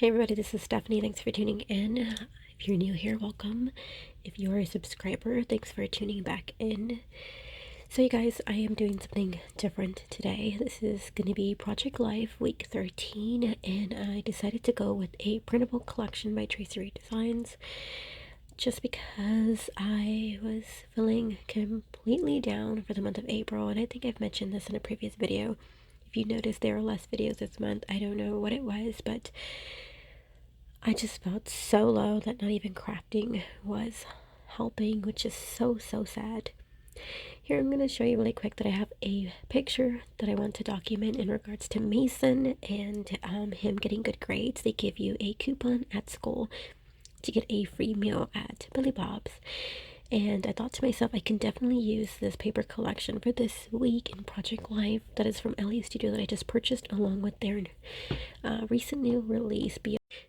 Hey everybody, this is Stephanie. Thanks for tuning in. If you're new here, welcome. If you're a subscriber, thanks for tuning back in. So you guys, I am doing something different today. This is going to be Project Life week 13, and I decided to go with a printable collection by Tracy Reed Designs just because I was feeling completely down for the month of April, and I think I've mentioned this in a previous video. If you notice, there are less videos this month. I don't know what it was, but I just felt so low that not even crafting was helping, which is so sad. Here I'm going to show you really quick that I have a picture that I want to document in regards to Mason and him getting good grades. They give you a coupon at school to get a free meal at Billy Bob's. And I thought to myself, I can definitely use this paper collection for this week in Project Life that is from Ellie Studio that I just purchased along with their recent new release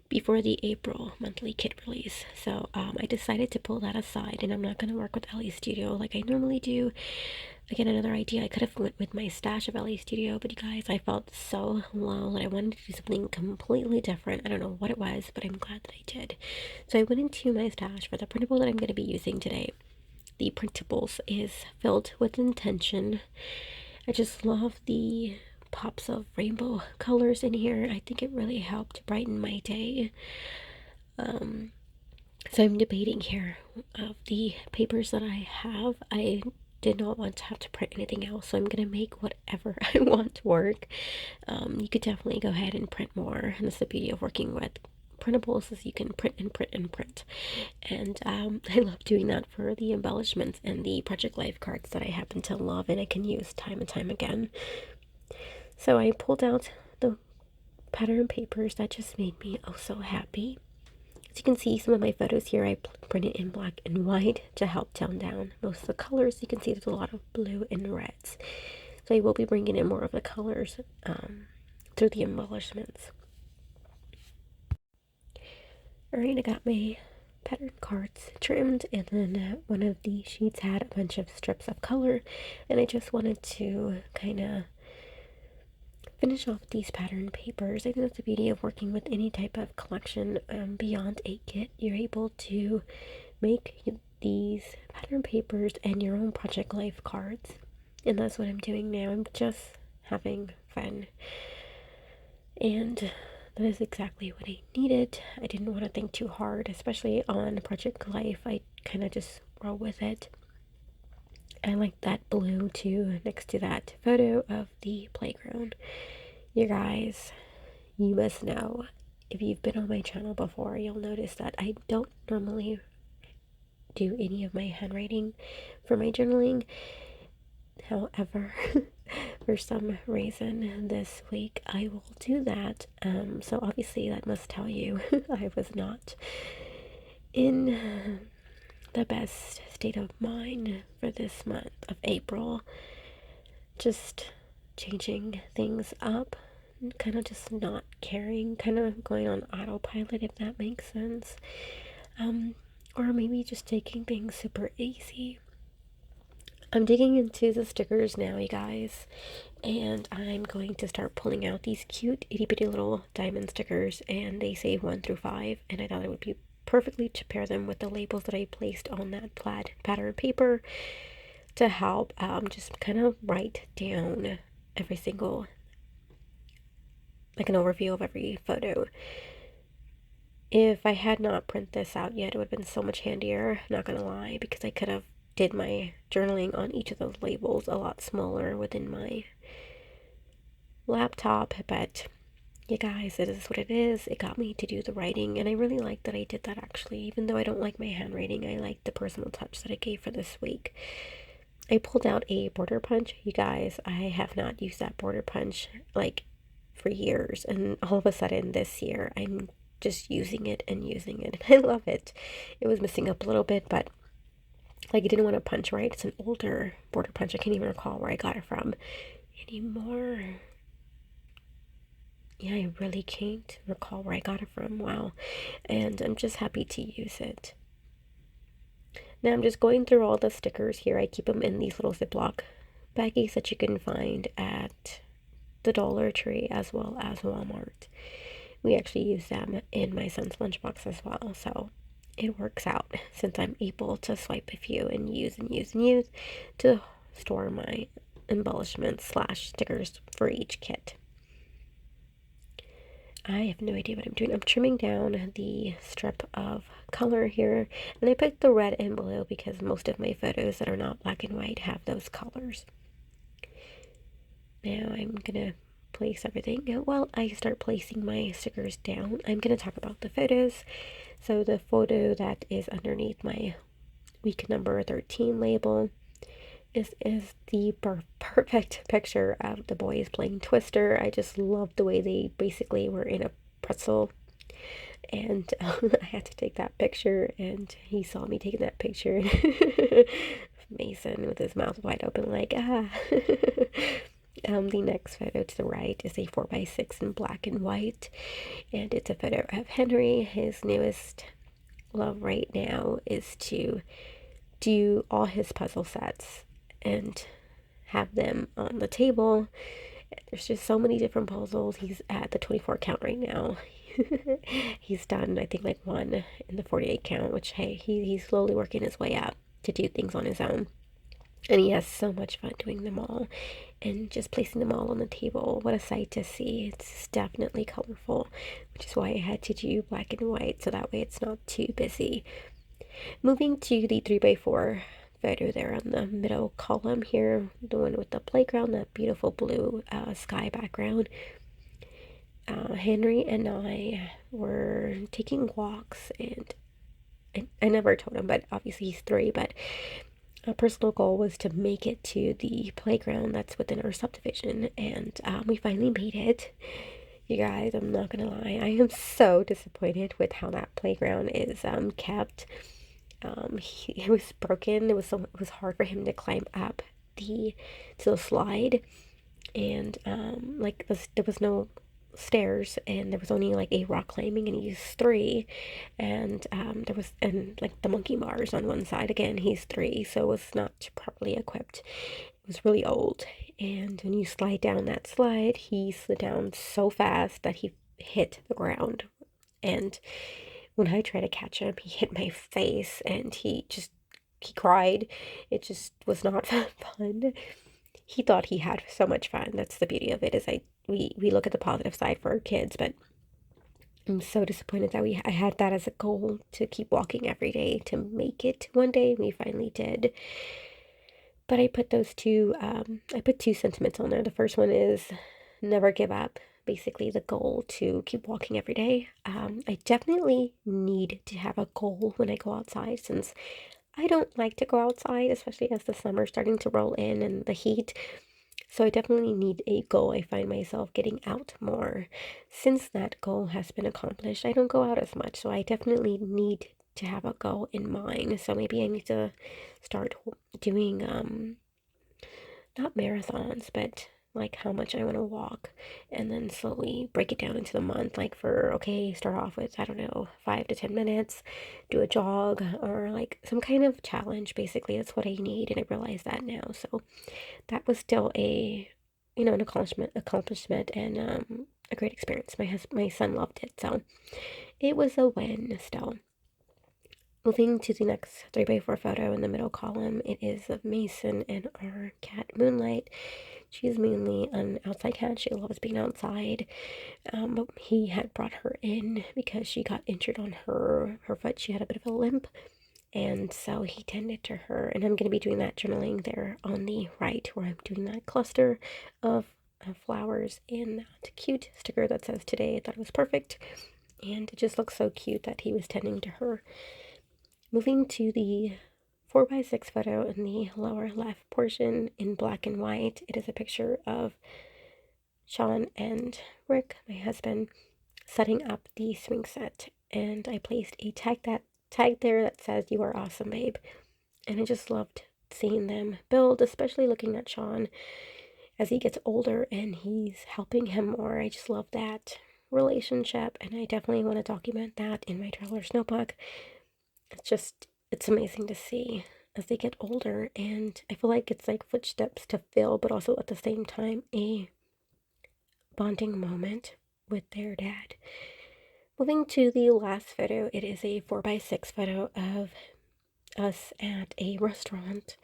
before the April monthly kit release. So I decided to pull that aside, and I'm not going to work with Ellie Studio like I normally do. Again, another idea, I could have went with my stash of Ellie Studio, but you guys, I felt so low that I wanted to do something completely different. I don't know what it was, but I'm glad that I did. So I went into my stash for the printable that I'm going to be using today. The printables is filled with intention. I just love the pops of rainbow colors in here. I think it really helped brighten my day. So I'm debating here of the papers that I have. I did not want to have to print anything else, so I'm gonna make whatever I want work. You could definitely go ahead and print more, and that's the beauty of working with printables is you can print and print and print. And I love doing that for the embellishments and the Project Life cards that I happen to love and I can use time and time again. So I pulled out the pattern papers that just made me oh so happy. As you can see, some of my photos here I printed in black and white to help tone down most of the colors. You can see there's a lot of blue and reds. So I will be bringing in more of the colors through the embellishments. Alright, I got my pattern cards trimmed, and then one of the sheets had a bunch of strips of color, and I just wanted to kind of finish off these pattern papers. I think that's the beauty of working with any type of collection beyond a kit. You're able to make these pattern papers and your own Project Life cards, and that's what I'm doing now. I'm just having fun, and that is exactly what I needed. I didn't want to think too hard, especially on Project Life. I kind of just roll with it. I like that blue too, next to that photo of the playground. You guys, you must know, if you've been on my channel before, you'll notice that I don't normally do any of my handwriting for my journaling. However, for some reason this week I will do that. So obviously that must tell you I was not in the best state of mind for this month of April. Just changing things up, kind of just not caring, kind of going on autopilot, if that makes sense. Or maybe just taking things super easy. I'm digging into the stickers now, you guys, and I'm going to start pulling out these cute itty bitty little diamond stickers, and they say 1 through 5, and I thought it would be perfectly to pair them with the labels that I placed on that plaid pattern paper to help just kind of write down every single, like an overview of every photo. If I had not print this out yet, it would have been so much handier, not gonna lie, because I could have did my journaling on each of those labels a lot smaller within my laptop, but you guys, it is what it is. It got me to do the writing, and I really like that I did that actually. Even though I don't like my handwriting, I like the personal touch that I gave for this week. I pulled out a border punch. You guys, I have not used that border punch like for years, and all of a sudden this year I'm just using it and using it, and I love it. It was missing up a little bit, but like I didn't want to punch right. It's an older border punch. I can't even recall where I got it from anymore. Yeah, I really can't recall where I got it from. Wow. And I'm just happy to use it. Now I'm just going through all the stickers here. I keep them in these little Ziploc baggies that you can find at the Dollar Tree as well as Walmart. We actually use them in my son's lunchbox as well, so it works out since I'm able to swipe a few and use and use and use to store my embellishments slash stickers for each kit. I have no idea what I'm doing. I'm trimming down the strip of color here, and I picked the red and blue because most of my photos that are not black and white have those colors. Now I'm gonna place everything. While I start placing my stickers down, I'm gonna talk about the photos. So the photo that is underneath my week number 13 label is the perfect picture of the boys playing Twister. I just loved the way they basically were in a pretzel, and I had to take that picture, and he saw me taking that picture. Mason with his mouth wide open like, ah. The next photo to the right is a 4x6 in black and white, and it's a photo of Henry. His newest love right now is to do all his puzzle sets and have them on the table. There's just so many different puzzles. He's at the 24 count right now. He's done, I think, like one in the 48 count, which, hey, he's slowly working his way up to do things on his own. And he has so much fun doing them all and just placing them all on the table. What a sight to see. It's definitely colorful, which is why I had to do black and white, so that way it's not too busy. Moving to the 3x4 photo there on the middle column here, the one with the playground, that beautiful blue sky background. Henry and I were taking walks, and I never told him, but obviously he's 3, but a personal goal was to make it to the playground that's within our subdivision, and we finally made it. You guys, I'm not gonna lie, I am so disappointed with how that playground is kept. It was broken. It was hard for him to climb up to the slide, and there was no stairs, and there was only like a rock climbing, and he's 3, and there was, and like the monkey bars on one side. Again, he's 3, so it was not properly equipped. It was really old, and when you slide down that slide, he slid down so fast that he hit the ground, and when I tried to catch him, he hit my face, and he cried. It just was not fun. He thought he had so much fun. That's the beauty of it, is we look at the positive side for our kids, but I'm so disappointed that I had that as a goal to keep walking every day to make it one day. We finally did. But I put I put 2 sentiments on there. The first one is never give up. Basically, the goal to keep walking every day. I definitely need to have a goal when I go outside, since I don't like to go outside, especially as the summer's starting to roll in and the heat. So I definitely need a goal. I find myself getting out more. Since that goal has been accomplished, I don't go out as much. So I definitely need to have a goal in mind. So maybe I need to start doing not marathons, but like how much I want to walk, and then slowly break it down into the month. Like, start off with, I don't know, 5 to 10 minutes, do a jog, or like some kind of challenge. Basically, that's what I need, and I realize that now. So that was still an accomplishment, and a great experience. My son loved it, so it was a win still. Moving to the next 3x4 photo in the middle column, it is of Mason and our cat Moonlight. She is mainly an outside cat. She loves being outside, but he had brought her in because she got injured on her foot. She had a bit of a limp, and so he tended to her. And I'm going to be doing that journaling there on the right, where I'm doing that cluster of flowers and that cute sticker that says today. I thought it was perfect, and it just looks so cute that he was tending to her. Moving to the 4x6 photo in the lower left portion in black and white, it is a picture of Sean and Rick, my husband, setting up the swing set, and I placed a tag there that says "You are awesome, babe," and I just loved seeing them build, especially looking at Sean as he gets older and he's helping him more. I just love that relationship, and I definitely want to document that in my traveler's notebook. It's amazing to see as they get older, and I feel like it's like footsteps to fill, but also at the same time a bonding moment with their dad. Moving to the last photo, it is a 4x6 photo of us at a restaurant.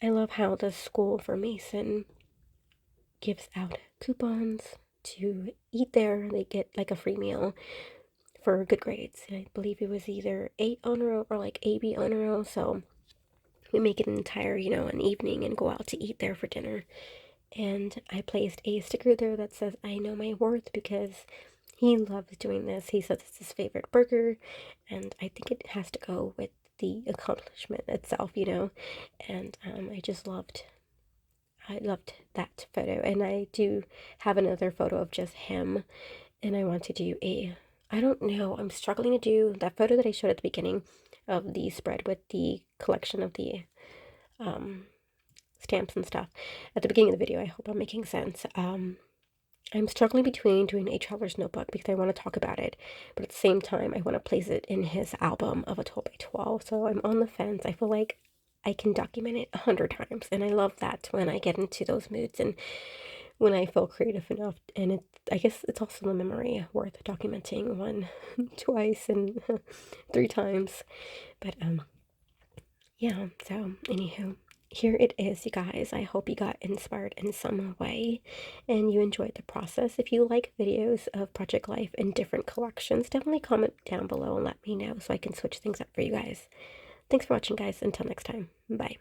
I love how the school for Mason gives out coupons to eat there. They get like a free meal for good grades. I believe it was either 8 on a row or like AB on a row. So we make it an entire, an evening and go out to eat there for dinner. And I placed a sticker there that says, I know my worth, because he loves doing this. He says it's his favorite burger, and I think it has to go with the accomplishment itself, And I loved that photo. And I do have another photo of just him, and I want to do I don't know, I'm struggling to do that photo that I showed at the beginning of the spread with the collection of the um, stamps and stuff at the beginning of the video. I hope I'm making sense. I'm struggling between doing a traveler's notebook because I want to talk about it, but at the same time, I want to place it in his album of a 12 by 12. So I'm on the fence. I feel like I can document it 100 times, and I love that when I get into those moods and when I feel creative enough. And I guess it's also a memory worth documenting one, twice, and 3 times. But yeah. So anywho, here it is, you guys. I hope you got inspired in some way and you enjoyed the process. If you like videos of Project Life and different collections, definitely comment down below and let me know so I can switch things up for you guys. Thanks for watching, guys. Until next time. Bye.